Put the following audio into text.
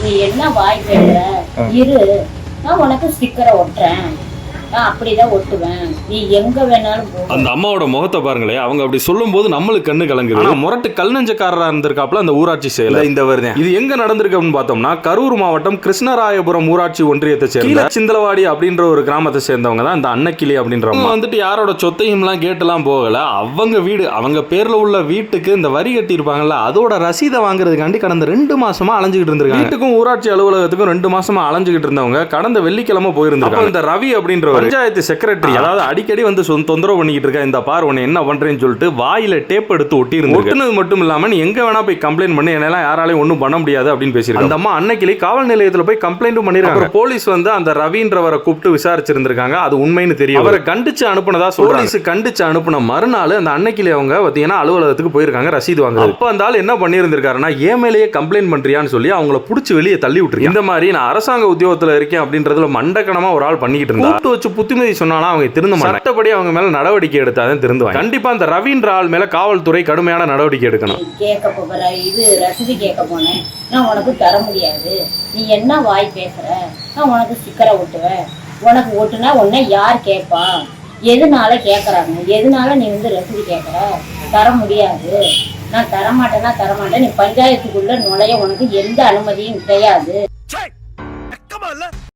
நீ என்ன வாய் பேசுற இரு, நான் உனக்கு ஸ்டிக்கரை ஒட்டுறேன், நான் அப்படிதான் ஒட்டுவேன், நீ எங்க வேணாலும் போ. அந்த அம்மாவோட முகத்தை பாருங்களேன், அவங்க அப்படி சொல்லும் போது நம்மளுக்கு கண்ணு கலங்குது. முரட்டு கல் நெஞ்சக்காரரா இருந்திருக்காப்ல அந்த ஊராட்சி செயலர் இந்த வருது. இது எங்க நடந்திருக்கு அப்படின்னு பார்த்தோம்னா, கரூர் மாவட்டம் கிருஷ்ணராயபுரம் ஊராட்சி ஒன்றியத்தை சேர்ந்த சிந்தலவாடி அப்படின்ற ஒரு கிராமத்தை சேர்ந்தவங்க தான் இந்த அன்னக்கிளி அப்படின்றவங்க. வந்துட்டு யாரோட சொத்தையும் எல்லாம் கேட்டுலாம் போகல, அவங்க வீடு, அவங்க பேர்ல உள்ள வீட்டுக்கு இந்த வரி கட்டி இருப்பாங்கல்ல, அதோட ரசீதை வாங்குறதுக்காண்டி கடந்த 2 மாசமா அலைஞ்சுக்கிட்டு இருந்திருக்காங்க. வீட்டுக்கும் ஊராட்சி அலுவலகத்துக்கும் 2 மாசமா அலைஞ்சுக்கிட்டு இருந்தவங்க கடந்த வெள்ளிக்கிழமை போயிருந்தாங்க. இந்த ரவி அப்படின்ற பஞ்சாயத்து செக்ரட்டரி, அதாவது அடிக்கடி வந்து தொந்தரவு பண்ணிக்கிட்டு இருக்க, இந்த பார் உன்னை என்ன பண்றேன்னு சொல்லிட்டு வாயில டேப் எடுத்து ஒட்டி இருந்தது மட்டும் இல்லாம நீ எங்க வேணா போய் கம்ப்ளைண்ட் பண்ணி என்னால யாராலையும் ஒன்றும் பண்ண முடியாது அப்படின்னு பேசியிருக்காங்க. அந்த அம்மா அன்னைக்கு காவல் நிலையத்தில் போய் கம்ப்ளைண்ட் பண்ணிருக்காங்க. போலீஸ் வந்து அந்த ரவின்றவரை கூப்பிட்டு விசாரிச்சிருந்திருக்காங்க. அது உண்மைன்னு தெரியும். அவரை கண்டிச்சு அனுப்புனதா போலீஸ் கண்டிச்சு அனுப்புன மறுநாள் அந்த அன்னைக்கிலே அவங்க பார்த்தீங்கன்னா அலுவலகத்துக்கு போயிருக்காங்க ரசீது வாங்க. அப்ப அந்த ஆள் என்ன பண்ணியிருந்திருக்காருன்னா, ஏன் மேலேயே கம்ப்ளைண்ட் பண்றியான்னு சொல்லி அவங்கள புடிச்சு வெளியே தள்ளி விட்டுருக்கு. இந்த மாதிரி நான் அரசாங்க உத்தியோகத்தில் இருக்கேன் அப்படின்றதுல மண்டக்கணமா ஒரு ஆள் பண்ணிக்கிட்டு இருந்தா வச்சு புத்திமதி சொன்னாலும் அவங்க திருந்த மாட்டாங்க. சட்டப்படி அவங்க மேல நடவடிக்கை எடுத்தாதான் திருந்துவாங்க. கண்டிப்பா அந்த ரவீந்திர ஆள் மேல காவல்துறை கடுமையான நடவடிக்கை எடுக்கணும். கேட்க போகிற இது ரசீது கேட்க போனேன், நான் உனக்கு தர முடியாது, நீ என்ன வாய் பேசுற, நான் உனக்கு ஸ்டிக்கரை ஒட்டுவேன், உனக்கு ஒட்டுனா உன்னை யார் கேட்பா, எதனால கேட்கறாங்க, எதனால நீ வந்து ரசீது கேட்கற, தர முடியாது, நான் தரமாட்டேன்னா தரமாட்டேன், நீ பஞ்சாயத்துக்குள்ள நுழைய உனக்கு எந்த அனுமதியும் கிடையாது.